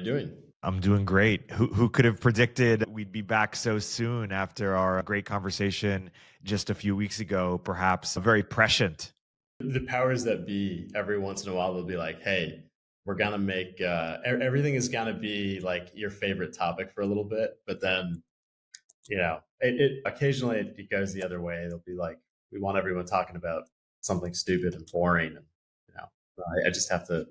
doing? I'm doing great. Who could have predicted we'd be back so soon after our great conversation just a few weeks ago, perhaps very prescient. The powers that be, every once in a while, they'll be like, hey, we're going to make everything is going to be like your favorite topic for a little bit. But then, it occasionally it goes the other way. They'll be like, we want everyone talking about something stupid and boring. And, you know, I just have to,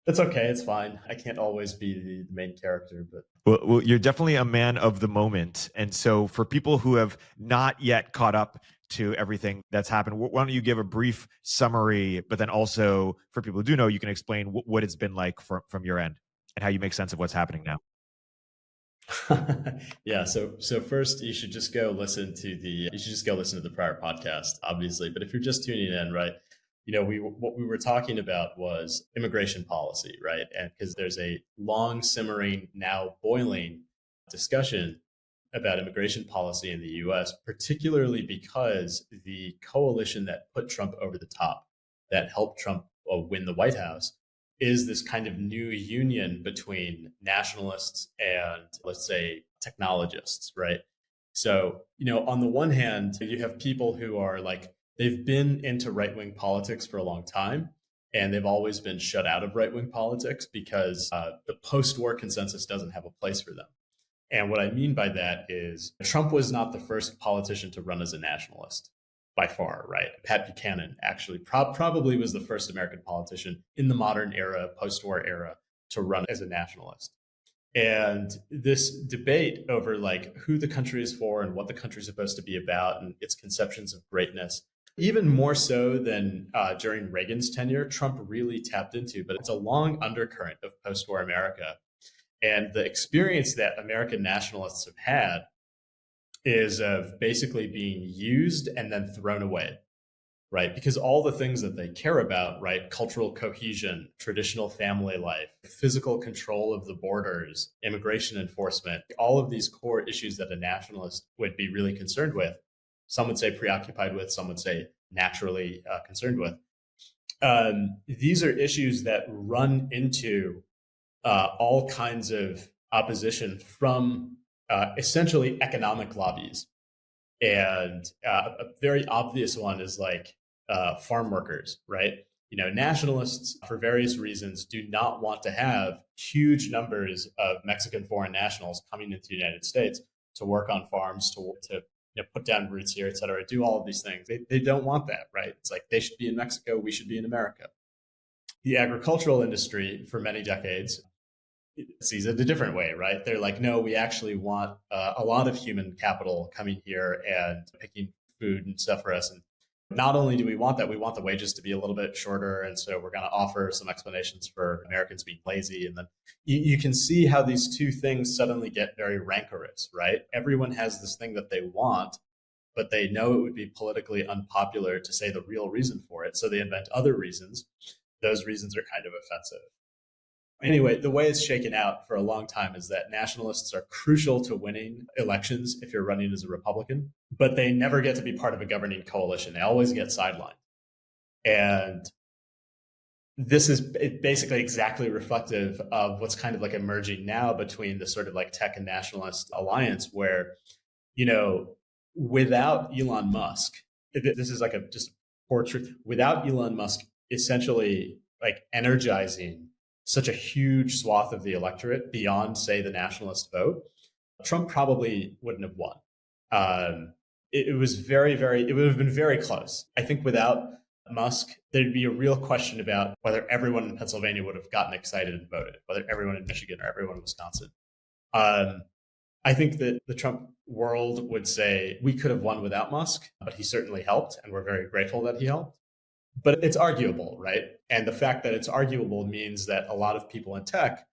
it's okay. It's fine. I can't always be the main character, but Well, you're definitely a man of the moment. And so for people who have not yet caught up to everything that's happened, why don't you give a brief summary, but then also for people who do know, you can explain what it's been like from your end and how you make sense of what's happening now. yeah. So first, you should just go listen to the prior podcast, obviously. But if you're just tuning in, right, what we were talking about was immigration policy, right? And because there's a long simmering, now boiling discussion about immigration policy in the US, particularly because the coalition that put Trump over the top, that helped Trump win the White House, is this kind of new union between nationalists and, let's say, technologists, right? So, on the one hand, you have people who are like, they've been into right-wing politics for a long time, and they've always been shut out of right-wing politics because the post-war consensus doesn't have a place for them. And what I mean by that is Trump was not the first politician to run as a nationalist by far, right? Pat Buchanan actually probably was the first American politician in the modern era, post-war era, to run as a nationalist. And this debate over like who the country is for and what the country is supposed to be about and its conceptions of greatness, even more so than during Reagan's tenure, Trump really tapped into, but it's a long undercurrent of post-war America. And the experience that American nationalists have had is of basically being used and then thrown away, right? Because all the things that they care about, right? Cultural cohesion, traditional family life, physical control of the borders, immigration enforcement, all of these core issues that a nationalist would be really concerned with. Some would say preoccupied with, some would say naturally concerned with. These are issues that run into all kinds of opposition from essentially economic lobbies. And a very obvious one is like farm workers, right? Nationalists, for various reasons, do not want to have huge numbers of Mexican foreign nationals coming into the United States to work on farms, to put down roots here, et cetera, do all of these things. They don't want that, right? It's like they should be in Mexico, we should be in America. The agricultural industry for many decades sees it a different way, right? They're like, no, we actually want a lot of human capital coming here and picking food and stuff for us. And not only do we want that, we want the wages to be a little bit shorter. And so we're going to offer some explanations for Americans being lazy. And then you can see how these two things suddenly get very rancorous, right? Everyone has this thing that they want, but they know it would be politically unpopular to say the real reason for it. So they invent other reasons. Those reasons are kind of offensive. Anyway, the way it's shaken out for a long time is that nationalists are crucial to winning elections if you're running as a Republican, but they never get to be part of a governing coalition. They always get sidelined. And this is basically exactly reflective of what's kind of like emerging now between the sort of like tech and nationalist alliance where, without Elon Musk, this is like just a portrait, without Elon Musk essentially like energizing such a huge swath of the electorate beyond, say, the nationalist vote, Trump probably wouldn't have won. It would have been very close. I think without Musk, there'd be a real question about whether everyone in Pennsylvania would have gotten excited and voted, whether everyone in Michigan or everyone in Wisconsin. I think that the Trump world would say we could have won without Musk, but he certainly helped, and we're very grateful that he helped. But it's arguable, right? And the fact that it's arguable means that a lot of people in tech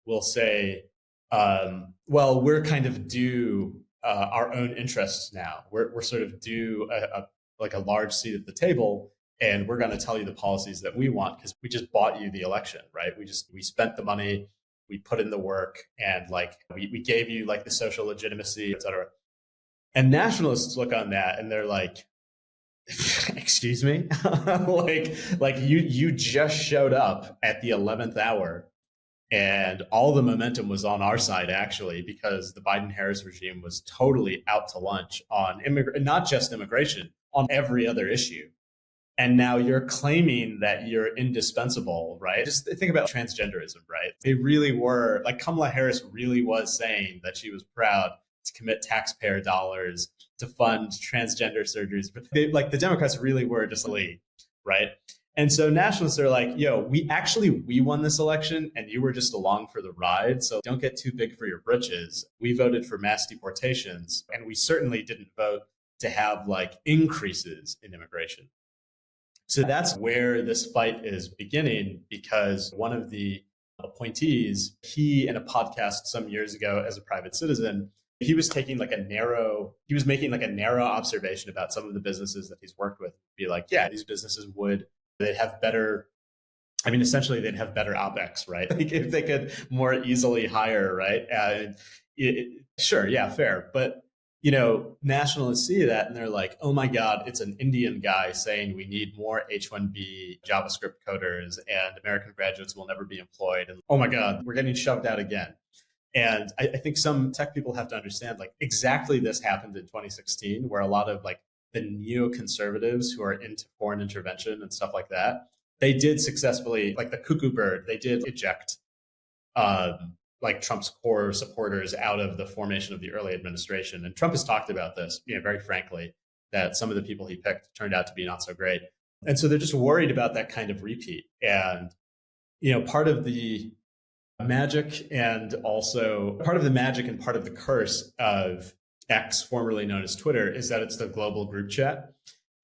will say, well, we're kind of due our own interests now. We're sort of due a large seat at the table, and we're going to tell you the policies that we want because we just bought you the election, right? We spent the money, we put in the work, and like we gave you like the social legitimacy, et cetera. And nationalists look on that and they're like, excuse me, like you just showed up at the 11th hour And all the momentum was on our side, actually, because the Biden-Harris regime was totally out to lunch on not just immigration, on every other issue. And now you're claiming that you're indispensable, right? Just think about transgenderism, right? They really were, like Kamala Harris really was saying that she was proud to commit taxpayer dollars to fund transgender surgeries. But like the Democrats really were just elite, right? And so nationalists are like, yo, we won this election and you were just along for the ride. So don't get too big for your britches. We voted for mass deportations and we certainly didn't vote to have like increases in immigration. So that's where this fight is beginning, because one of the appointees, he in a podcast some years ago as a private citizen, he was making like a narrow observation about some of the businesses that he's worked with. Be like, yeah, these businesses they'd have better, I mean, essentially they'd have better OpEx, right? Like if they could more easily hire, right? Sure, yeah, fair. But nationalists see that and they're like, oh my God, it's an Indian guy saying we need more H-1B JavaScript coders and American graduates will never be employed. And oh my God, we're getting shoved out again. And I think some tech people have to understand like exactly this happened in 2016, where a lot of like the neoconservatives who are into foreign intervention and stuff like that, they did successfully, like the cuckoo bird, they did eject like Trump's core supporters out of the formation of the early administration. And Trump has talked about this, very frankly, that some of the people he picked turned out to be not so great. And so they're just worried about that kind of repeat. And, part of the magic and part of the curse of X, formerly known as Twitter, is that it's the global group chat.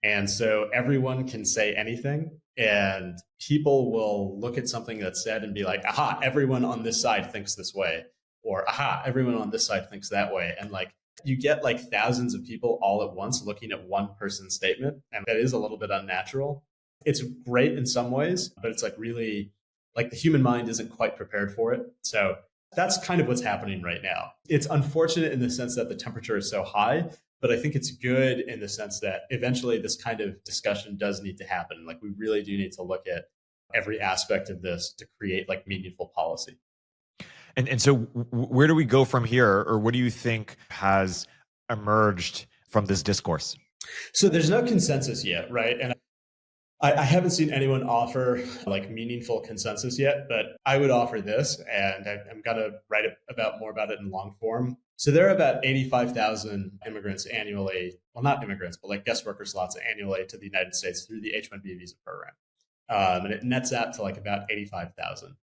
And so everyone can say anything and people will look at something that's said and be like, aha, everyone on this side thinks this way, or aha, everyone on this side thinks that way. And like you get like thousands of people all at once looking at one person's statement. And that is a little bit unnatural. It's great in some ways, but it's like really like the human mind isn't quite prepared for it. So that's kind of what's happening right now. It's unfortunate in the sense that the temperature is so high, but I think it's good in the sense that eventually this kind of discussion does need to happen. Like we really do need to look at every aspect of this to create like meaningful policy. And so where do we go from here, or what do you think has emerged from this discourse? So there's no consensus yet, right? And I haven't seen anyone offer like meaningful consensus yet, but I would offer this, and I'm going to write more about it in long form. So there are about 85,000 immigrants annually, well, not immigrants, but like guest worker slots annually to the United States through the H-1B visa program. And it nets out to like about 85,000.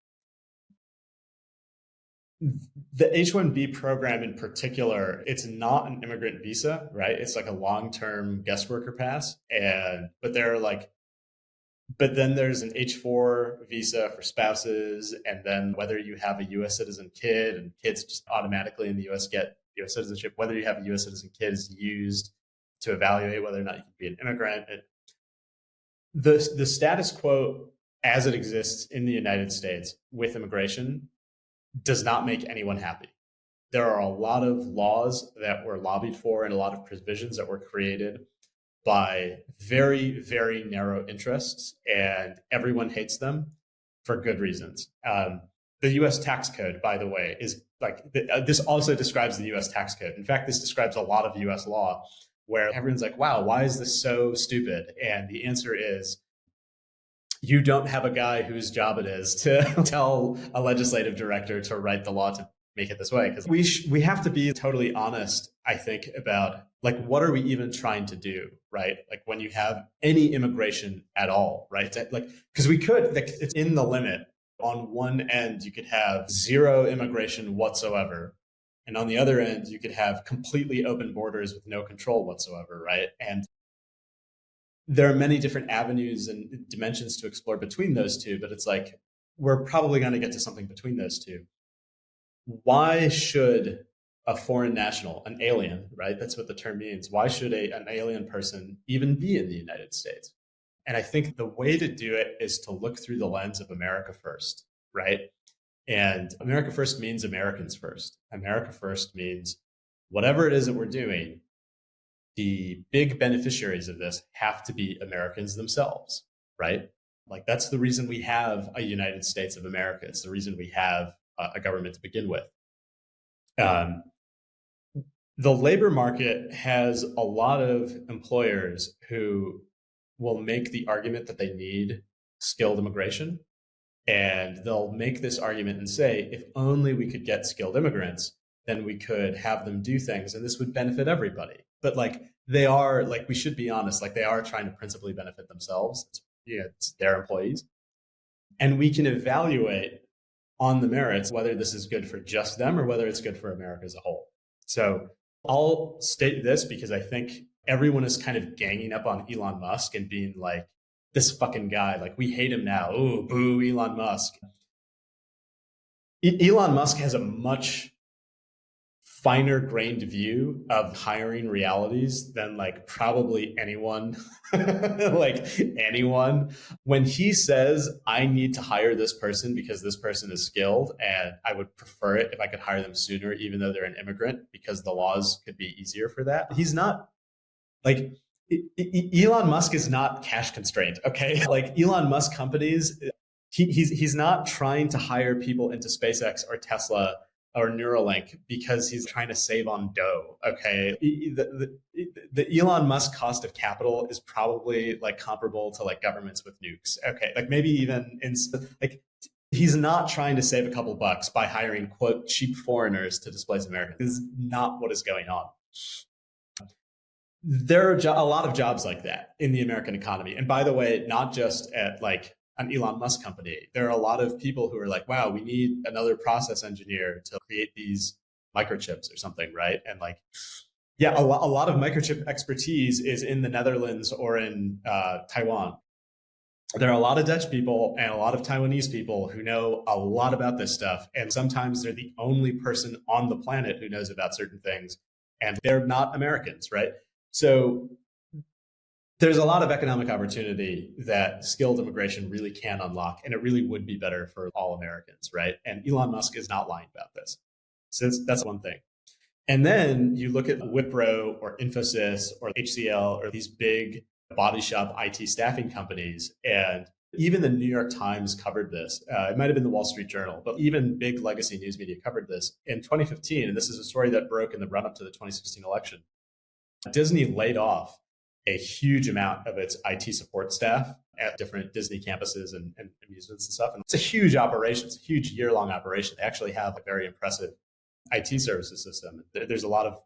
The H-1B program in particular, it's not an immigrant visa, right? It's like a long-term guest worker pass. But then there's an H-4 visa for spouses, and then whether you have a U.S. citizen kid, and kids just automatically in the U.S. get U.S. citizenship, whether you have a U.S. citizen kid is used to evaluate whether or not you can be an immigrant. The status quo as it exists in the United States with immigration does not make anyone happy. There are a lot of laws that were lobbied for and a lot of provisions that were created by very, very narrow interests, and everyone hates them for good reasons. The U.S. tax code, by the way, is like, this also describes the U.S. tax code. In fact, this describes a lot of U.S. law where everyone's like, wow, why is this so stupid? And the answer is, you don't have a guy whose job it is to tell a legislative director to write the law to make it this way. Because we have to be totally honest, I think, about like, what are we even trying to do, right? Like when you have any immigration at all, right? Like, because we could, like, it's in the limit. On one end, you could have zero immigration whatsoever. And on the other end, you could have completely open borders with no control whatsoever, right? And there are many different avenues and dimensions to explore between those two, but it's like, we're probably going to get to something between those two. Why should a foreign national, an alien, right? That's what the term means. Why should an alien person even be in the United States? And I think the way to do it is to look through the lens of America first, right? And America first means Americans first. America first means whatever it is that we're doing, the big beneficiaries of this have to be Americans themselves, right? Like that's the reason we have a United States of America. It's the reason we have a government to begin with. The labor market has a lot of employers who will make the argument that they need skilled immigration. And they'll make this argument and say, if only we could get skilled immigrants, then we could have them do things and this would benefit everybody. But like they are, like we should be honest, like they are trying to principally benefit themselves. It's their employees. And we can evaluate on the merits whether this is good for just them or whether it's good for America as a whole. So I'll state this because I think everyone is kind of ganging up on Elon Musk and being like, this fucking guy, like we hate him now. Ooh, boo, Elon Musk. Elon Musk has a much finer grained view of hiring realities than like probably anyone, like anyone. When he says, I need to hire this person because this person is skilled and I would prefer it if I could hire them sooner, even though they're an immigrant, because the laws could be easier for that. He's not like, Elon Musk is not cash constrained, okay? Like Elon Musk companies, he's not trying to hire people into SpaceX or Tesla or Neuralink because he's trying to save on dough, okay? The Elon Musk cost of capital is probably like comparable to like governments with nukes, okay? Like maybe even like he's not trying to save a couple bucks by hiring quote cheap foreigners to displace Americans. This is not what is going on. There are a lot of jobs like that in the American economy. And by the way, not just at like an Elon Musk company. There are a lot of people who are like, wow, we need another process engineer to create these microchips or something, right? And like, yeah, a lot of microchip expertise is in the Netherlands or in Taiwan. There are a lot of Dutch people and a lot of Taiwanese people who know a lot about this stuff. And sometimes they're the only person on the planet who knows about certain things. And they're not Americans, right? So there's a lot of economic opportunity that skilled immigration really can unlock, and it really would be better for all Americans, right? And Elon Musk is not lying about this. So that's one thing. And then you look at Wipro or Infosys or HCL or these big body shop IT staffing companies, and even the New York Times covered this. It might have been the Wall Street Journal, but even big legacy news media covered this. In 2015, and this is a story that broke in the run-up to the 2016 election, Disney laid off a huge amount of its IT support staff at different Disney campuses and amusements and stuff. And it's a huge operation. It's a huge year-long operation. They actually have a very impressive IT services system. There's a lot of,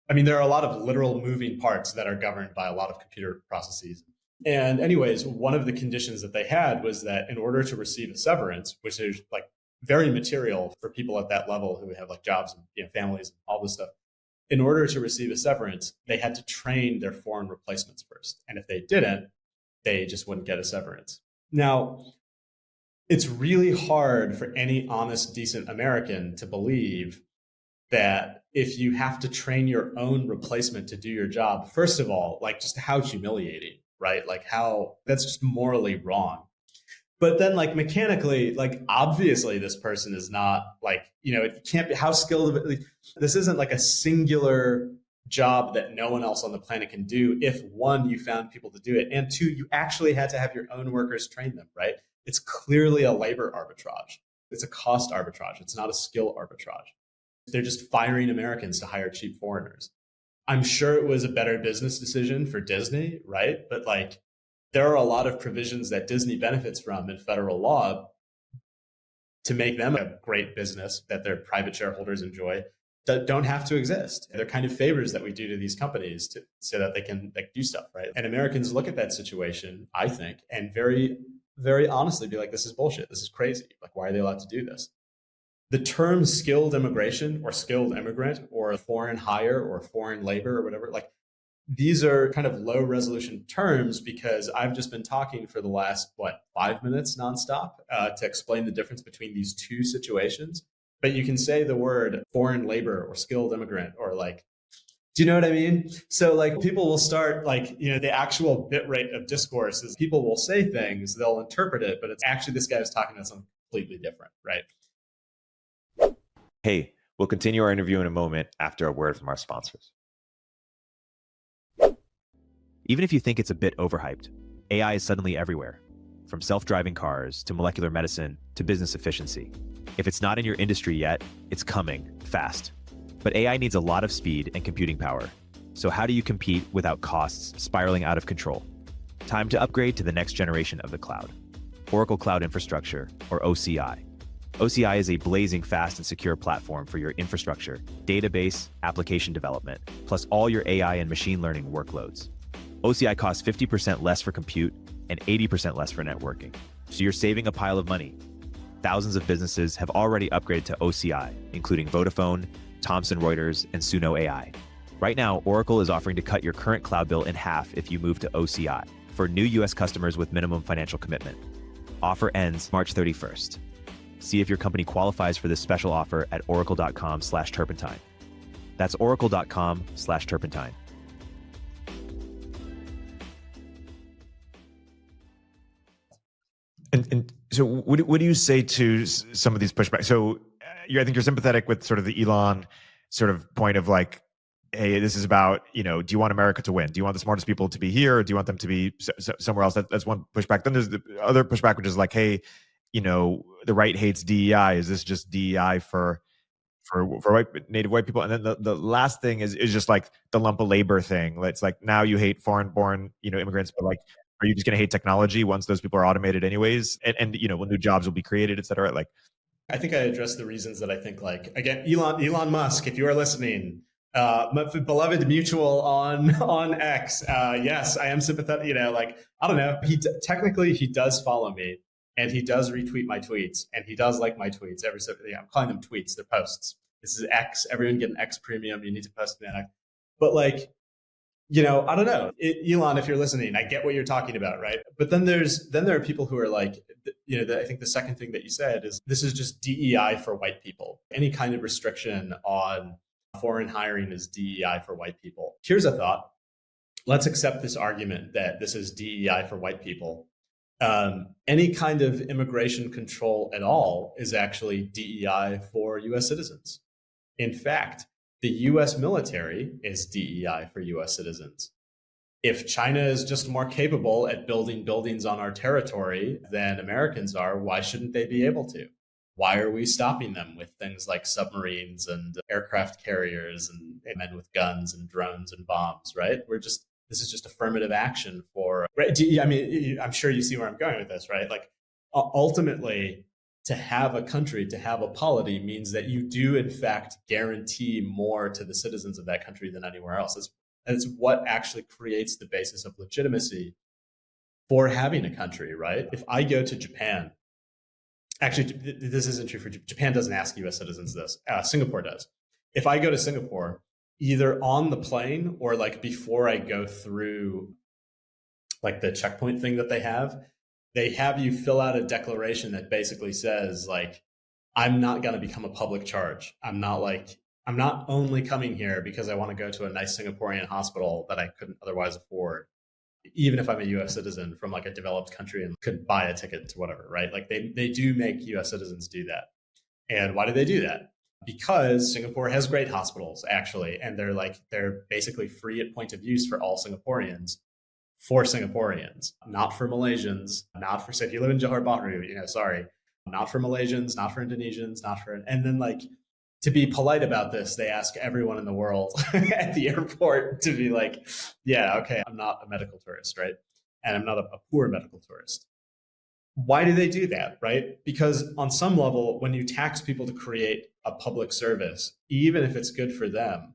there are a lot of literal moving parts that are governed by a lot of computer processes. And anyways, one of the conditions that they had was that in order to receive a severance, which is like very material for people at that level who have like jobs and families and all this stuff, in order to receive a severance, they had to train their foreign replacements first. And if they didn't, they just wouldn't get a severance. Now, it's really hard for any honest, decent American to believe that if you have to train your own replacement to do your job, first of all, like just how humiliating, right? Like how that's just morally wrong. But then like mechanically, like obviously this person is not like, it can't be how skilled. This isn't like a singular job that no one else on the planet can do. If one, you found people to do it, and two, you actually had to have your own workers train them, right? It's clearly a labor arbitrage. It's a cost arbitrage. It's not a skill arbitrage. They're just firing Americans to hire cheap foreigners. I'm sure it was a better business decision for Disney, right? But like, there are a lot of provisions that Disney benefits from in federal law to make them a great business that their private shareholders enjoy that don't have to exist. They're kind of favors that we do to these companies so that they can like do stuff, right? And Americans look at that situation, I think, and very, very honestly be like, this is bullshit. This is crazy. Like, why are they allowed to do this? The term skilled immigration or skilled immigrant or foreign hire or foreign labor or whatever, like these are kind of low resolution terms because I've just been talking for the last, 5 minutes nonstop to explain the difference between these two situations. But you can say the word foreign labor or skilled immigrant or like, do you know what I mean? So like people will start like, the actual bit rate of discourse is people will say things, they'll interpret it, but it's actually this guy is talking about something completely different, right? Hey, we'll continue our interview in a moment after a word from our sponsors. Even if you think it's a bit overhyped, AI is suddenly everywhere. from self-driving cars to molecular medicine to business efficiency. If it's not in your industry yet, it's coming fast. But AI needs a lot of speed and computing power. So how do you compete without costs spiraling out of control? Time to upgrade to the next generation of the cloud. Oracle Cloud Infrastructure, or OCI. OCI is a blazing fast and secure platform for your infrastructure, database, application development, plus all your AI and machine learning workloads. OCI costs 50% less for compute and 80% less for networking. So you're saving a pile of money. Thousands of businesses have already upgraded to OCI, including Vodafone, Thomson Reuters, and Suno AI. Right now, Oracle is offering to cut your current cloud bill in half if you move to OCI for new US customers with minimum financial commitment. Offer ends March 31st. See if your company qualifies for this special offer at oracle.com/turpentine. That's oracle.com/turpentine. And so what do you say to some of these pushbacks? So I think you're sympathetic with sort of the Elon sort of point of like, hey, this is about, do you want America to win? Do you want the smartest people to be here, or do you want them to be somewhere else? That's one pushback. Then there's the other pushback, which is like, hey, the right hates DEI. Is this just DEI for native white people? And then the last thing is just like the lump of labor thing. It's like, now you hate foreign-born, immigrants, but like, are you just going to hate technology once those people are automated anyways? And when new jobs will be created, et cetera? Like, I think I addressed the reasons that I think, like, again, Elon Musk, if you are listening, my beloved mutual on X, yes, I am sympathetic. I don't know. Technically he does follow me, and he does retweet my tweets, and he does like my tweets every so. I'm calling them tweets; they're posts. This is X. Everyone get an X premium. You need to post me on X. But like, I don't know, Elon, if you're listening, I get what you're talking about, right? But then there are people who are like, I think the second thing that you said is this is just DEI for white people. Any kind of restriction on foreign hiring is DEI for white people. Here's a thought. Let's accept this argument that this is DEI for white people. Any kind of immigration control at all is actually DEI for US citizens. In fact, the US military is DEI for US citizens. If China is just more capable at building buildings on our territory than Americans are, why shouldn't they be able to? Why are we stopping them with things like submarines and aircraft carriers and men with guns and drones and bombs, right? This is just affirmative action for, right? I'm sure you see where I'm going with this, right? Like, ultimately, to have a country, to have a polity means that you do, in fact, guarantee more to the citizens of that country than anywhere else. It's what actually creates the basis of legitimacy for having a country, right? If I go to Japan, actually, this isn't true for Japan. Doesn't ask US citizens this. Singapore does. If I go to Singapore, either on the plane or like before I go through like the checkpoint thing that they have you fill out a declaration that basically says, like, I'm not going to become a public charge. I'm not only coming here because I want to go to a nice Singaporean hospital that I couldn't otherwise afford, even if I'm a US citizen from like a developed country and could buy a ticket to whatever, right? Like they do make US citizens do that. And why do they do that? Because Singapore has great hospitals, actually, and they're basically free at point of use for all Singaporeans. For Singaporeans, not for Malaysians, not for, so if you live in Johor Bahru, sorry, not for Malaysians, not for Indonesians, and then like, to be polite about this, they ask everyone in the world at the airport to be like, yeah, okay, I'm not a medical tourist, right? And I'm not a poor medical tourist. Why do they do that, right? Because on some level, when you tax people to create a public service, even if it's good for them,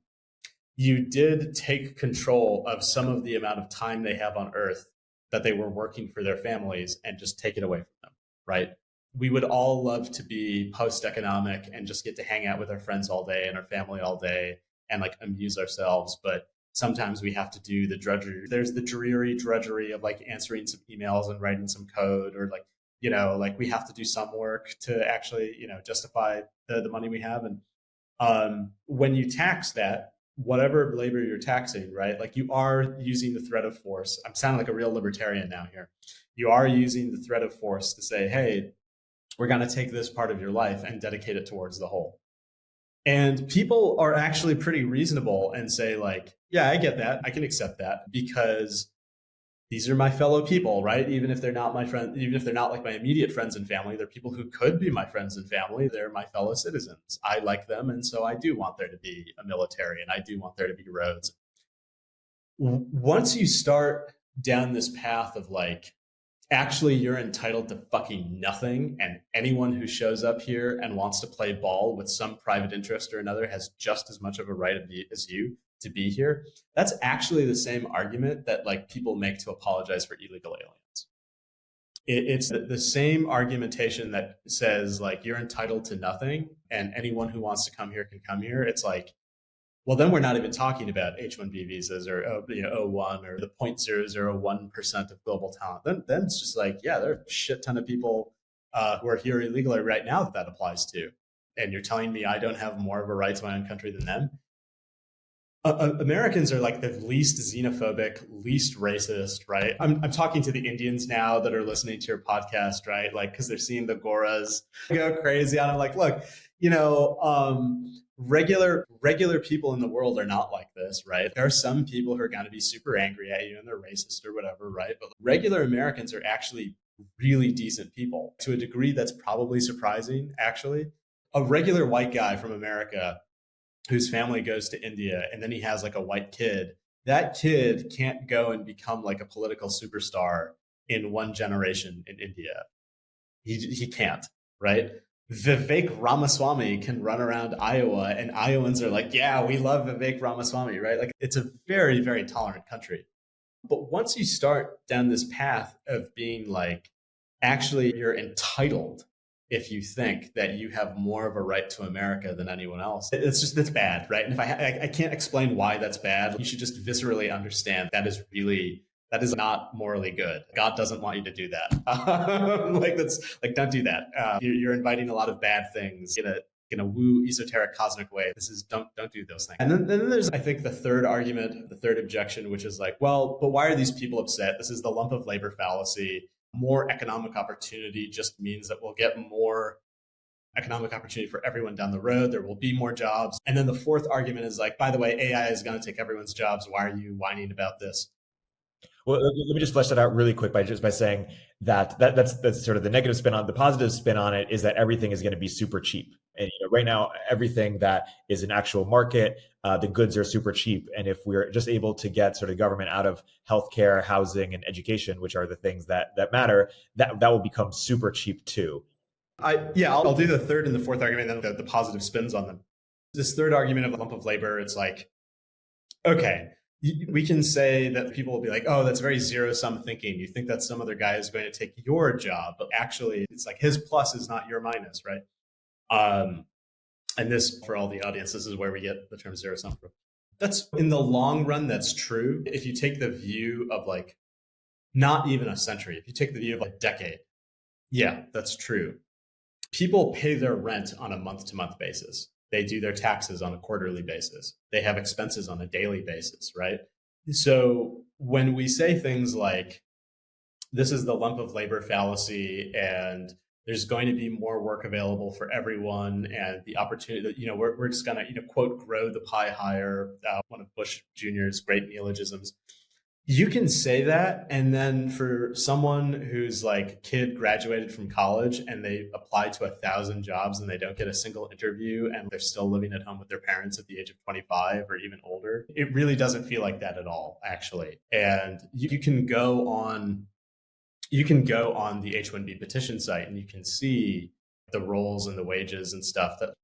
you did take control of some of the amount of time they have on Earth that they were working for their families and just take it away from them, right? We would all love to be post-economic and just get to hang out with our friends all day and our family all day and like amuse ourselves. But sometimes we have to do the drudgery. There's the dreary drudgery of like answering some emails and writing some code, or like, like we have to do some work to actually, justify the money we have. And when you tax that, whatever labor you're taxing, right? Like, you are using the threat of force. I'm sounding like a real libertarian now here. You are using the threat of force to say, hey, we're going to take this part of your life and dedicate it towards the whole. And people are actually pretty reasonable and say, like, yeah, I get that. I can accept that, because these are my fellow people, right? Even if they're not my friend, even if they're not like my immediate friends and family, they're people who could be my friends and family. They're my fellow citizens. I like them. And so I do want there to be a military and I do want there to be roads. Once you start down this path of like, actually, you're entitled to fucking nothing, and anyone who shows up here and wants to play ball with some private interest or another has just as much of a right as you to be here. That's actually the same argument that like people make to apologize for illegal aliens. It's the same argumentation that says like you're entitled to nothing and anyone who wants to come here can come here. It's like, well, then we're not even talking about H-1B visas or O1 or the 0.001% of global talent. Then it's just like, yeah, there are a shit ton of people who are here illegally right now that applies to. And you're telling me I don't have more of a right to my own country than them? Americans are like the least xenophobic, least racist, right? I'm talking to the Indians now that are listening to your podcast, right? Like, because they're seeing the Goras go crazy on it. Like, look, regular people in the world are not like this, right? There are some people who are going to be super angry at you and they're racist or whatever, right? But regular Americans are actually really decent people to a degree that's probably surprising, actually. A regular white guy from America whose family goes to India and then he has like a white kid, that kid can't go and become like a political superstar in one generation in India. He can't, right? Vivek Ramaswamy can run around Iowa and Iowans are like, yeah, we love Vivek Ramaswamy, right? Like it's a very, very tolerant country. But once you start down this path of being like, actually, you're entitled if you think that you have more of a right to America than anyone else. That's bad, right? And if I can't explain why that's bad, you should just viscerally understand that is not morally good. God doesn't want you to do that. Don't do that. You're inviting a lot of bad things in a woo esoteric cosmic way. Don't do those things. And then there's, I think, the third argument, the third objection, which is like, well, but why are these people upset? This is the lump of labor fallacy. More economic opportunity just means that we'll get more economic opportunity for everyone down the road. There will be more jobs. And then the fourth argument is like, by the way, AI is going to take everyone's jobs. Why are you whining about this? Well, let me just flesh that out really quick by saying that's sort of the negative spin on the positive spin on it is that everything is going to be super cheap. And right now, everything that is an actual market, the goods are super cheap. And if we're just able to get sort of government out of healthcare, housing, and education, which are the things that matter, that will become super cheap too. I'll do the third and the fourth argument, and then the positive spins on them. This third argument of a lump of labor, it's like, okay, we can say that people will be like, oh, that's very zero-sum thinking. You think that some other guy is going to take your job, but actually it's like his plus is not your minus, right? And this, for all the audience, this is where we get the term zero-sum from. That's in the long run, that's true. If you take the view of like, not even a century, if you take the view of like a decade, yeah, that's true. People pay their rent on a month-to-month basis. They do their taxes on a quarterly basis. They have expenses on a daily basis, right? So when we say things like, this is the lump of labor fallacy and there's going to be more work available for everyone and the opportunity that, we're just going to, quote, grow the pie higher, one of Bush Jr.'s great neologisms. You can say that, and then for someone who's like kid graduated from college and they apply to 1,000 jobs and they don't get a single interview and they're still living at home with their parents at the age of 25 or even older, it really doesn't feel like that at all, actually. And you can go on the H-1B petition site and you can see the roles and the wages and stuff that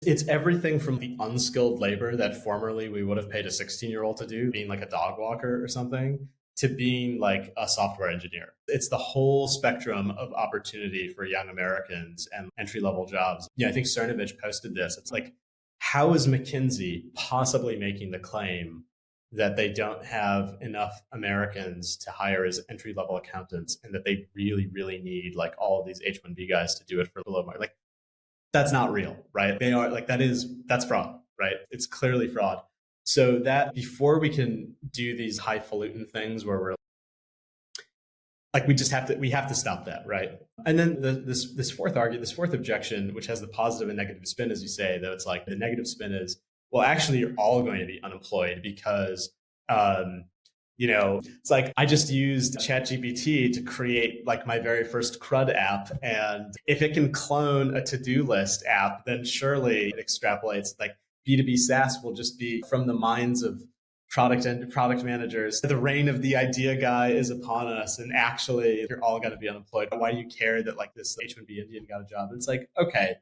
it's everything from the unskilled labor that formerly we would have paid a 16-year-old to do, being like a dog walker or something, to being like a software engineer. It's the whole spectrum of opportunity for young Americans and entry-level jobs. I think Cernovich posted this. It's like, how is McKinsey possibly making the claim that they don't have enough Americans to hire as entry-level accountants and that they really, really need like all of these H-1B guys to do it for below market? Like, that's not real, right? They are like, that's fraud, right? It's clearly fraud. So that before we can do these highfalutin things where we're like, we have to stop that, right? And then this fourth objection, which has the positive and negative spin, as you say, though, it's like the negative spin is, well, actually, you're all going to be unemployed because It's like I just used ChatGPT to create like my very first CRUD app. And if it can clone a to-do list app, then surely it extrapolates. Like B2B SaaS will just be from the minds of product managers. The reign of the idea guy is upon us. And actually, you're all going to be unemployed. Why do you care that like this H-1B Indian got a job? It's like, okay.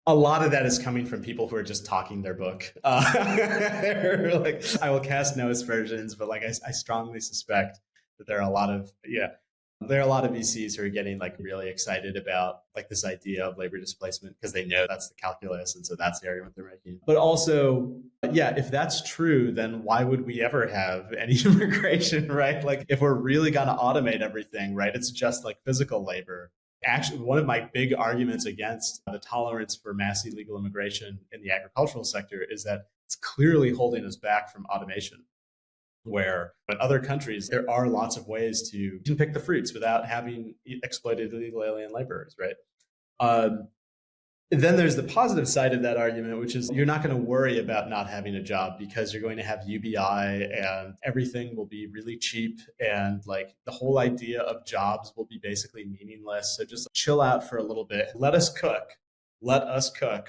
A lot of that is coming from people who are just talking their book. Like, I will cast no aspersions, but like I strongly suspect that there are a lot of VCs who are getting like really excited about like this idea of labor displacement because they know that's the calculus, and so that's the argument they're making. But also, yeah, if that's true, then why would we ever have any immigration, right? Like, if we're really gonna automate everything, right? It's just like physical labor. Actually, one of my big arguments against the tolerance for mass illegal immigration in the agricultural sector is that it's clearly holding us back from automation, where in other countries, there are lots of ways to pick the fruits without having exploited illegal alien laborers, right? Then there's the positive side of that argument, which is you're not going to worry about not having a job because you're going to have UBI and everything will be really cheap. And like the whole idea of jobs will be basically meaningless. So just chill out for a little bit. Let us cook,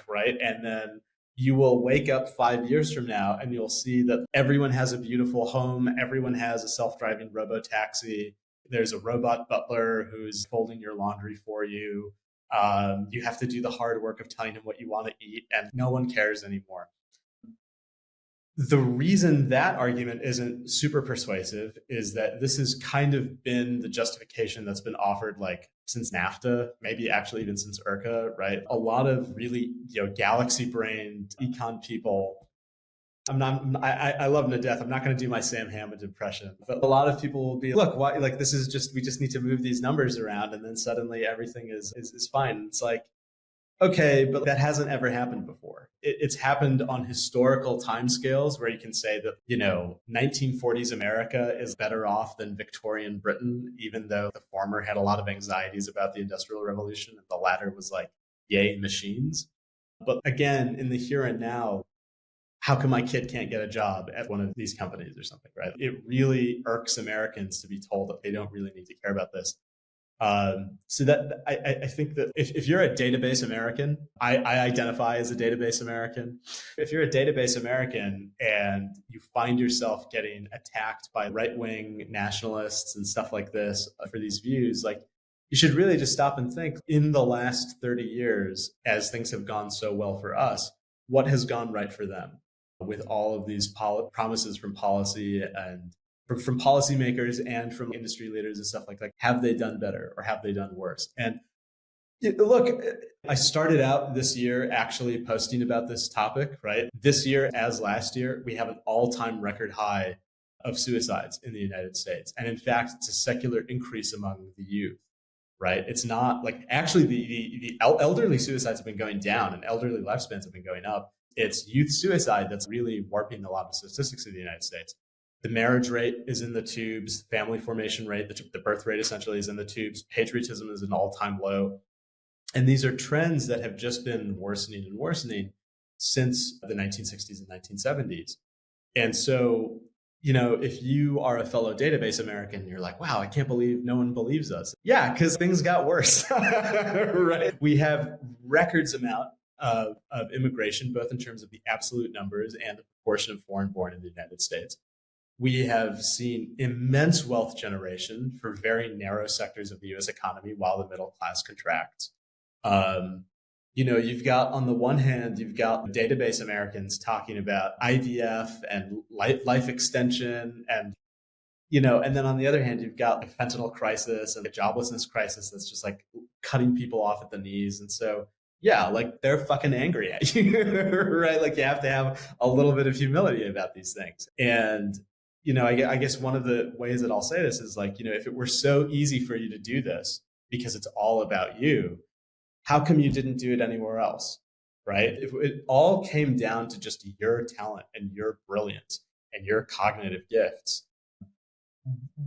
right? And then you will wake up 5 years from now and you'll see that everyone has a beautiful home. Everyone has a self-driving robo-taxi. There's a robot butler who's folding your laundry for you. You have to do the hard work of telling him what you want to eat, and no one cares anymore. The reason that argument isn't super persuasive is that this has kind of been the justification that's been offered like since NAFTA, maybe actually even since IRCA, right? A lot of really, galaxy-brained econ people. I love him to death. I'm not going to do my Sam Hammond impression, but a lot of people will be, look, why? Like, this is just, we just need to move these numbers around, and then suddenly everything is fine. It's like, okay, but that hasn't ever happened before. It's happened on historical timescales where you can say that, 1940s America is better off than Victorian Britain, even though the former had a lot of anxieties about the Industrial Revolution and the latter was like, yay, machines. But again, in the here and now, how come my kid can't get a job at one of these companies or something, right? It really irks Americans to be told that they don't really need to care about this. So that I think that if you're a database American, I identify as a database American. If you're a database American and you find yourself getting attacked by right-wing nationalists and stuff like this for these views, like, you should really just stop and think, in the last 30 years, as things have gone so well for us, what has gone right for them? With all of these promises from policy and from policymakers and from industry leaders and stuff like that, have they done better or have they done worse? And look, I started out this year actually posting about this topic, right? This year, as last year, we have an all-time record high of suicides in the United States. And in fact, it's a secular increase among the youth, right? It's not like, actually the elderly suicides have been going down and elderly lifespans have been going up. It's youth suicide that's really warping a lot of statistics in the United States. The marriage rate is in the tubes, family formation rate, the birth rate essentially is in the tubes, patriotism is an all-time low. And these are trends that have just been worsening and worsening since the 1960s and 1970s. And so, if you are a fellow database American, you're like, wow, I can't believe no one believes us. Yeah, because things got worse, right? We have records amount of immigration, both in terms of the absolute numbers and the proportion of foreign born in the United States. We have seen immense wealth generation for very narrow sectors of the US economy while the middle class contracts. You've got, on the one hand, you've got database Americans talking about IVF and life extension and then on the other hand, you've got the fentanyl crisis and the joblessness crisis that's just like cutting people off at the knees. And so, yeah, like, they're fucking angry at you, right? Like, you have to have a little bit of humility about these things. And, I guess one of the ways that I'll say this is like, if it were so easy for you to do this because it's all about you, how come you didn't do it anywhere else, right? If it all came down to just your talent and your brilliance and your cognitive gifts,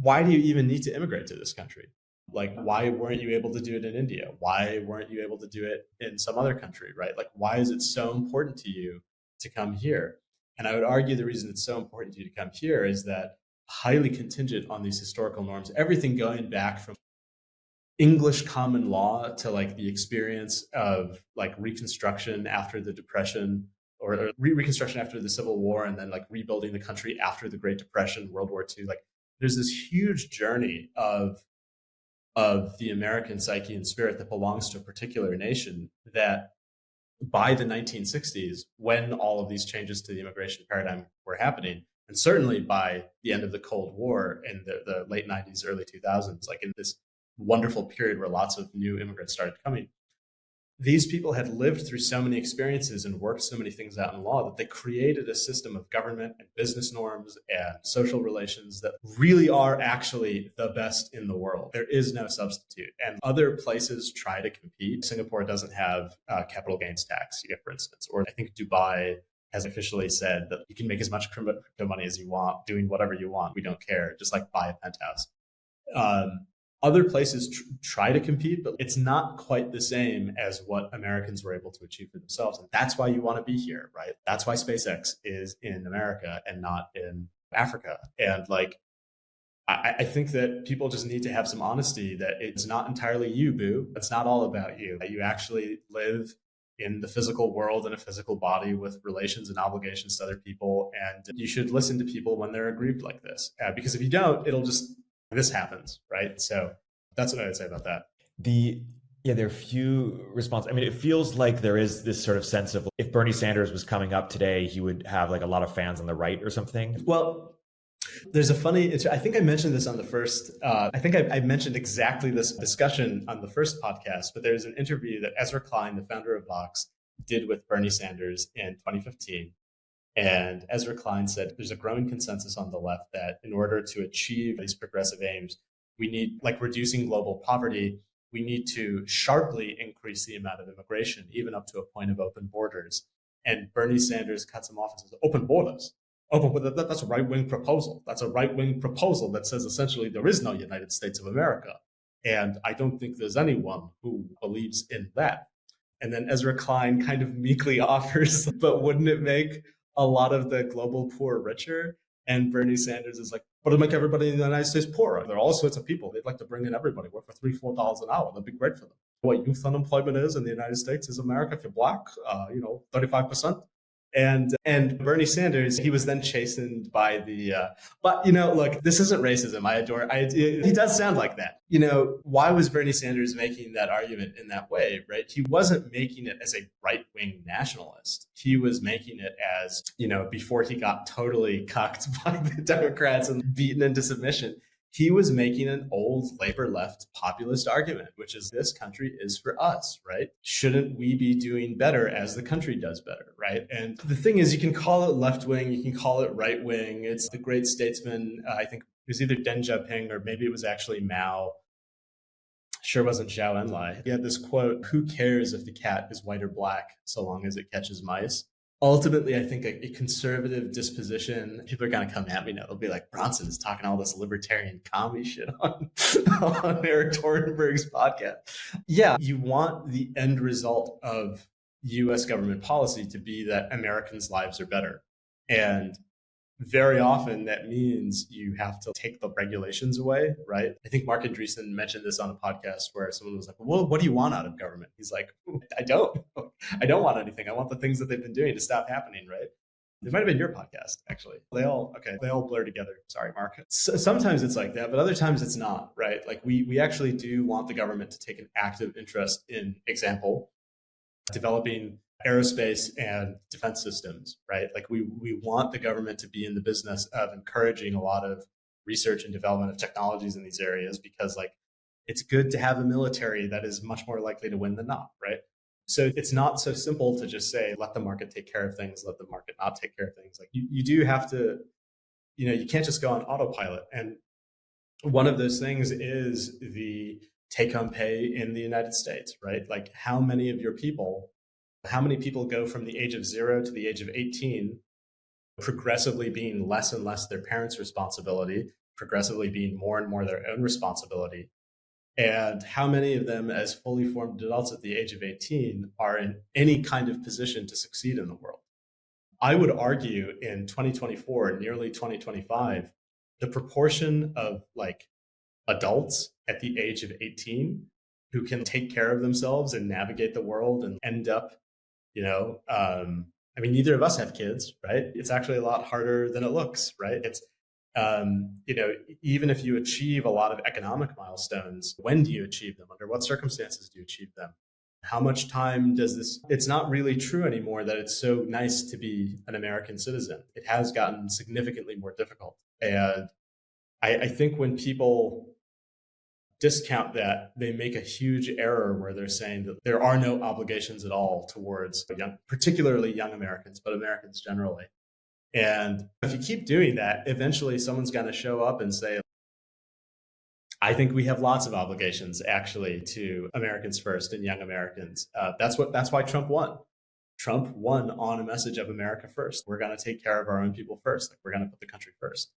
why do you even need to immigrate to this country? Like, why weren't you able to do it in India? Why weren't you able to do it in some other country, right? Like, why is it so important to you to come here? And I would argue the reason it's so important for you to come here is that highly contingent on these historical norms, everything going back from English common law to like the experience of like Reconstruction after the Depression, or Reconstruction after the Civil War, and then like rebuilding the country after the Great Depression, World War II. Like there's this huge journey of the American psyche and spirit that belongs to a particular nation that by the 1960s, when all of these changes to the immigration paradigm were happening, and certainly by the end of the Cold War in the late 90s, early 2000s, like in this wonderful period where lots of new immigrants started coming, these people had lived through so many experiences and worked so many things out in law that they created a system of government and business norms and social relations that really are actually the best in the world. There is no substitute. And other places try to compete. Singapore doesn't have capital gains tax, for instance, or I think Dubai has officially said that you can make as much crypto money as you want, doing whatever you want. We don't care. Just like buy a penthouse. Other places try to compete, but it's not quite the same as what Americans were able to achieve for themselves. And that's why you want to be here, right? That's why SpaceX is in America and not in Africa. And like, I think that people just need to have some honesty that it's not entirely you, boo. It's not all about you. That you actually live in the physical world in a physical body with relations and obligations to other people. And you should listen to people when they're aggrieved like this. Because if you don't, this happens, right? So that's what I would say about that. There are few responses. I mean, it feels like there is this sort of sense of if Bernie Sanders was coming up today, he would have like a lot of fans on the right or something. Well, there's a funny, I think I mentioned this on the first, I mentioned exactly this discussion on the first podcast, but there's an interview that Ezra Klein, the founder of Vox, did with Bernie Sanders in 2015. And Ezra Klein said there's a growing consensus on the left that in order to achieve these progressive aims, we need, like reducing global poverty, we need to sharply increase the amount of immigration, even up to a point of open borders. And Bernie Sanders cuts him off and says, open borders? That's a right-wing proposal. That's a right-wing proposal that says essentially there is no United States of America. And I don't think there's anyone who believes in that. And then Ezra Klein kind of meekly offers, but wouldn't it make a lot of the global poor richer? And Bernie Sanders is like, but it'll make everybody in the United States poorer. There are all sorts of people. They'd like to bring in everybody, work for $3-4 an hour. That'd be great for them. What youth unemployment is in the United States is America. If you're black, 35%. And Bernie Sanders, he was then chastened by the, but look, this isn't racism. He does sound like that. Why was Bernie Sanders making that argument in that way, right? He wasn't making it as a right-wing nationalist. He was making it as, before he got totally cucked by the Democrats and beaten into submission, he was making an old labor left populist argument, which is this country is for us, right? Shouldn't we be doing better as the country does better, right? And the thing is, you can call it left wing, you can call it right wing. It's the great statesman, I think it was either Deng Xiaoping or maybe it was actually Mao. Sure wasn't Zhou Enlai. He had this quote, who cares if the cat is white or black so long as it catches mice? Ultimately, I think a conservative disposition, people are going to come at me now. They'll be like, Bronson is talking all this libertarian commie shit on Erik Torenberg's podcast. Yeah, you want the end result of US government policy to be that Americans' lives are better. And very often that means you have to take the regulations away, right? I think Mark Andreessen mentioned this on a podcast where someone was like, well, what do you want out of government? He's like, I don't want anything. I want the things that they've been doing to stop happening, right? It might have been your podcast, actually. They all blur together. Sorry, Mark. So sometimes it's like that, but other times it's not, right? Like we actually do want the government to take an active interest in, example, developing aerospace and defense systems, right? Like we want the government to be in the business of encouraging a lot of research and development of technologies in these areas because like it's good to have a military that is much more likely to win than not, right? So it's not so simple to just say, let the market take care of things, let the market not take care of things. Like you do have to, you can't just go on autopilot. And one of those things is the take-home pay in the United States, right? Like how many people go from the age of 0 to the age of 18, progressively being less and less their parents' responsibility, progressively being more and more their own responsibility. And how many of them as fully formed adults at the age of 18 are in any kind of position to succeed in the world? I would argue in 2024, nearly 2025, the proportion of like adults at the age of 18 who can take care of themselves and navigate the world and end up, I mean, neither of us have kids, right? It's actually a lot harder than it looks, right? It's, even if you achieve a lot of economic milestones, when do you achieve them? Under what circumstances do you achieve them? How much time does this? It's not really true anymore that it's so nice to be an American citizen. It has gotten significantly more difficult. And I think when people discount that, they make a huge error where they're saying that there are no obligations at all towards particularly young Americans, but Americans generally. And if you keep doing that, eventually someone's going to show up and say, I think we have lots of obligations actually to Americans first and young Americans. That's why Trump won. Trump won on a message of America first. We're going to take care of our own people first. Like, we're going to put the country first.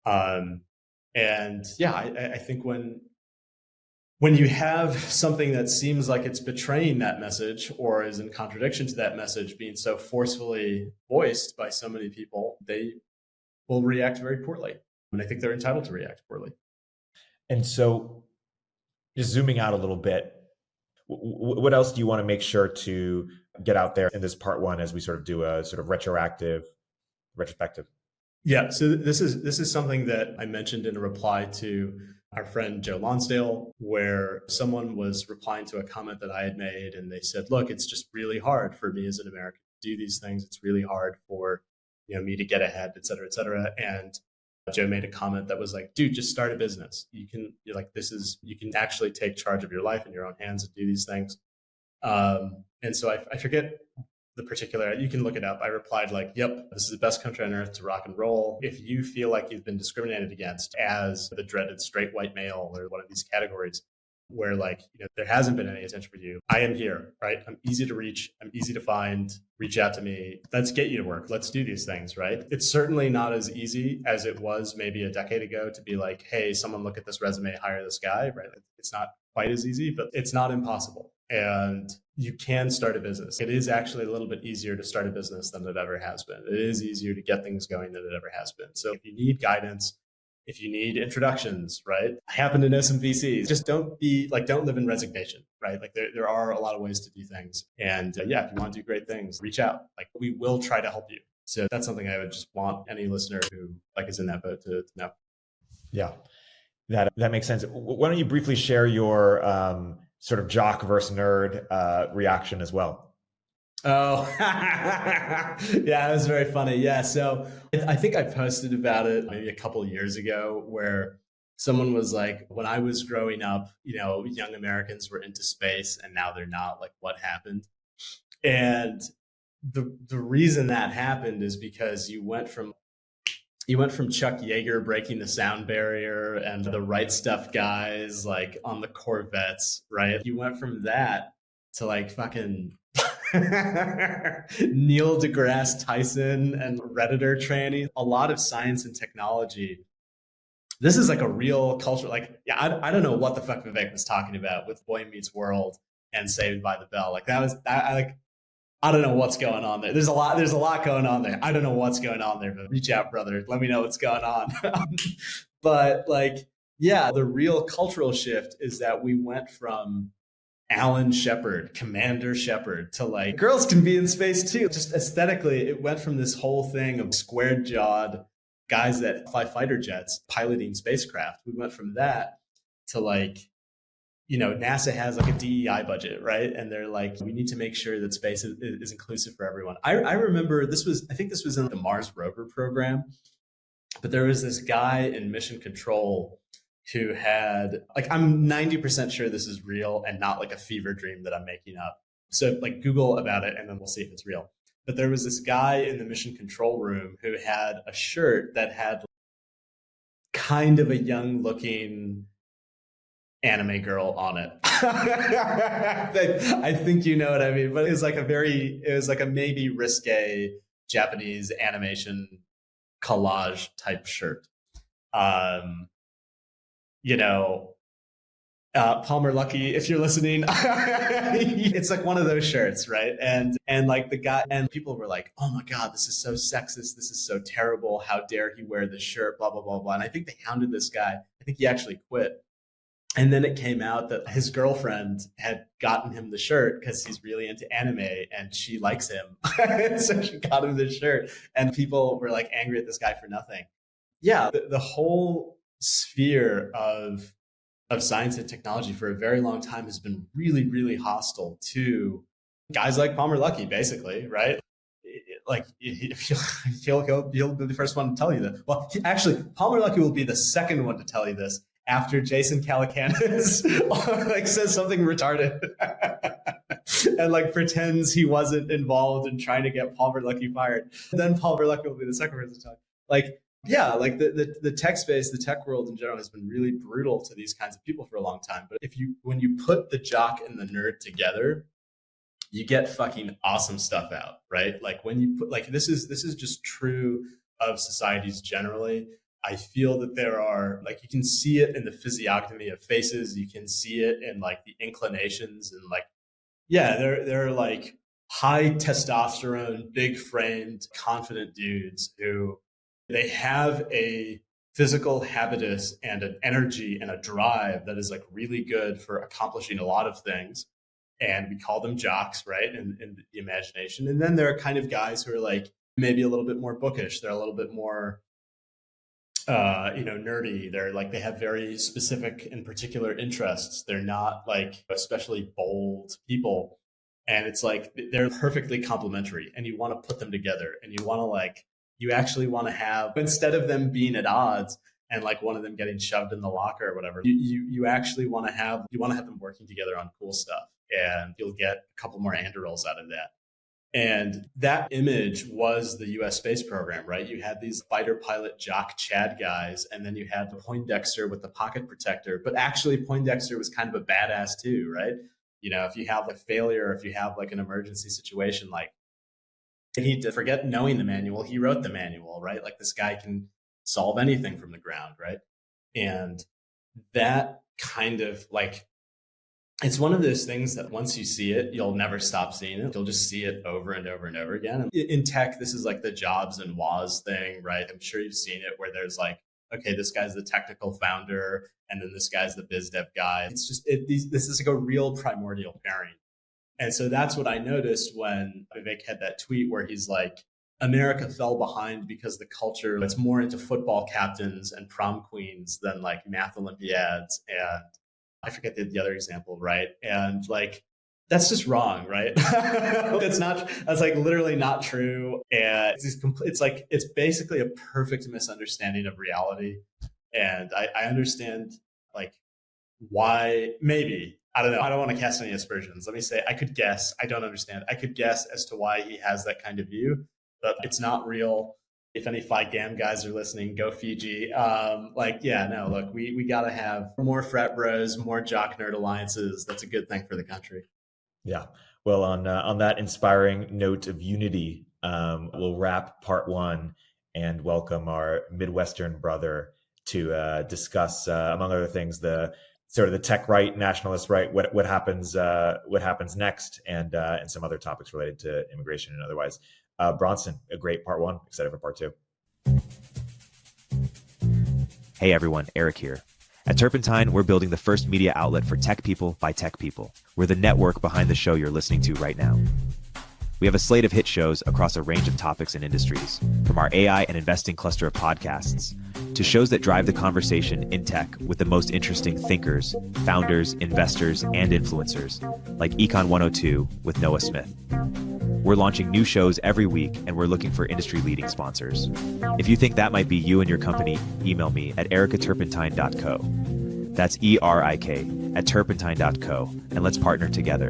And yeah, I think when you have something that seems like it's betraying that message or is in contradiction to that message being so forcefully voiced by so many people, they will react very poorly. And I think they're entitled to react poorly. And so just zooming out a little bit, what else do you want to make sure to get out there in this part one as we sort of do a sort of retrospective? Yeah, so this is something that I mentioned in a reply to our friend Joe Lonsdale, where someone was replying to a comment that I had made, and they said, look, it's just really hard for me as an American to do these things. It's really hard for me to get ahead, et cetera, et cetera. And Joe made a comment that was like, dude, just start a business. You can actually take charge of your life in your own hands and do these things. And so I forget the particular, you can look it up. I replied like, yep, this is the best country on earth to rock and roll. If you feel like you've been discriminated against as the dreaded straight white male or one of these categories where there hasn't been any attention for you, I am here, right? I'm easy to reach. I'm easy to find. Reach out to me. Let's get you to work. Let's do these things, right? It's certainly not as easy as it was maybe a decade ago to be like, hey, someone look at this resume, hire this guy, right? It's not quite as easy, but it's not impossible. And you can start a business. It is actually a little bit easier to start a business than it ever has been. It is easier to get things going than it ever has been. So if you need guidance, if you need introductions, right? I happen to know some VCs. Just don't live in resignation, right? Like there are a lot of ways to do things. And if you want to do great things, reach out. Like, we will try to help you. So that's something I would just want any listener who is in that boat to know. Yeah, that makes sense. Why don't you briefly share your sort of jock versus nerd reaction as well? Oh, yeah, that was very funny. Yeah. So I think I posted about it maybe a couple of years ago where someone was like, when I was growing up, young Americans were into space and now they're not. Like, what happened? And the reason that happened is because you went from Chuck Yeager breaking the sound barrier and the Right Stuff guys like on the Corvettes, right? You went from that to like fucking Neil deGrasse Tyson and Redditor trannies. A lot of science and technology. This is like a real culture. Like, yeah, I don't know what the fuck Vivek was talking about with Boy Meets World and Saved by the Bell. Like, I don't know what's going on there. There's a lot going on there. I don't know what's going on there, but reach out, brother. Let me know what's going on. But the real cultural shift is that we went from Alan Shepard, Commander Shepard, to girls can be in space too. Just aesthetically, it went from this whole thing of square-jawed guys that fly fighter jets piloting spacecraft. We went from that to NASA has a DEI budget, right? And they're like, we need to make sure that space is inclusive for everyone. I remember I think this was in the Mars rover program, but there was this guy in mission control who had, I'm 90% sure this is real and not like a fever dream that I'm making up. So Google about it and then we'll see if it's real. But there was this guy in the mission control room who had a shirt that had kind of a young looking anime girl on it. I think you know what I mean, but it was like a maybe risque Japanese animation collage type shirt. Palmer Luckey, if you're listening, it's like one of those shirts, right? And like the guy, and people were like, oh my God, this is so sexist. This is so terrible. How dare he wear this shirt, blah, blah, blah, blah. And I think they hounded this guy. I think he actually quit. And then it came out that his girlfriend had gotten him the shirt because he's really into anime and she likes him. So she got him the shirt, and people were like angry at this guy for nothing. Yeah, the whole sphere of science and technology for a very long time has been really, really hostile to guys like Palmer Luckey, basically, right? Like he'll be the first one to tell you that. Well, actually, Palmer Luckey will be the second one to tell you this after Jason Calacanis like says something retarded and like pretends he wasn't involved in trying to get Palmer Luckey fired. And then Palmer Luckey will be the second person to tell you. Like, yeah, like the tech space, the tech world in general has been really brutal to these kinds of people for a long time. But when you put the jock and the nerd together, you get fucking awesome stuff out, right? Like when you put, like, this is just true of societies generally. I feel that there are, like, you can see it in the physiognomy of faces. You can see it in like the inclinations and like, yeah, they're like high testosterone, big framed, confident dudes who they have a physical habitus and an energy and a drive that is like really good for accomplishing a lot of things. And we call them jocks, right? In the imagination. And then there are kind of guys who are like maybe a little bit more bookish. They're a little bit more nerdy. They're like, they have very specific and particular interests. They're not like especially bold people. And it's like, they're perfectly complementary and you want to put them together and you want to like, you actually want to have, instead of them being at odds and like one of them getting shoved in the locker or whatever, you actually want to have them working together on cool stuff, and you'll get a couple more Anderls out of that. And that image was the US space program, right? You had these fighter pilot jock Chad guys, and then you had Poindexter with the pocket protector. But actually Poindexter was kind of a badass too, right? You know, if you have a failure, if you have like an emergency situation, like, and he did forget knowing the manual, he wrote the manual, right? Like this guy can solve anything from the ground, right? And that kind of like, it's one of those things that once you see it, you'll never stop seeing it. You'll just see it over and over and over again. In tech, this is like the Jobs and Woz thing, right? I'm sure you've seen it where there's like, okay, this guy's the technical founder, and then this guy's the biz dev guy. It's just, this is like a real primordial pairing. And so that's what I noticed when Vivek had that tweet where he's like, America fell behind because the culture, it's more into football captains and prom queens than like math Olympiads. And I forget the other example, right? And like, that's just wrong, right? That's like literally not true. And it's basically a perfect misunderstanding of reality. And I understand like why, maybe, I don't know. I don't want to cast any aspersions. Let me say, I could guess. I don't understand. I could guess as to why he has that kind of view, but it's not real. If any Phi Gam guys are listening, go Fiji. Look, we got to have more frat bros, more jock nerd alliances. That's a good thing for the country. Yeah. Well, on that inspiring note of unity, we'll wrap part one and welcome our Midwestern brother to discuss, among other things, the sort of the tech right, nationalist right, what happens next, and some other topics related to immigration and otherwise. Bronson, a great part one. Excited for part two. Hey everyone, Erik here. At Turpentine, we're building the first media outlet for tech people by tech people. We're the network behind the show you're listening to right now. We have a slate of hit shows across a range of topics and industries, from our AI and investing cluster of podcasts to shows that drive the conversation in tech with the most interesting thinkers, founders, investors, and influencers, like Econ 102 with Noah Smith. We're launching new shows every week, and we're looking for industry-leading sponsors. If you think that might be you and your company, email me at erikaturpentine.co. That's ERIK at turpentine.co, and let's partner together.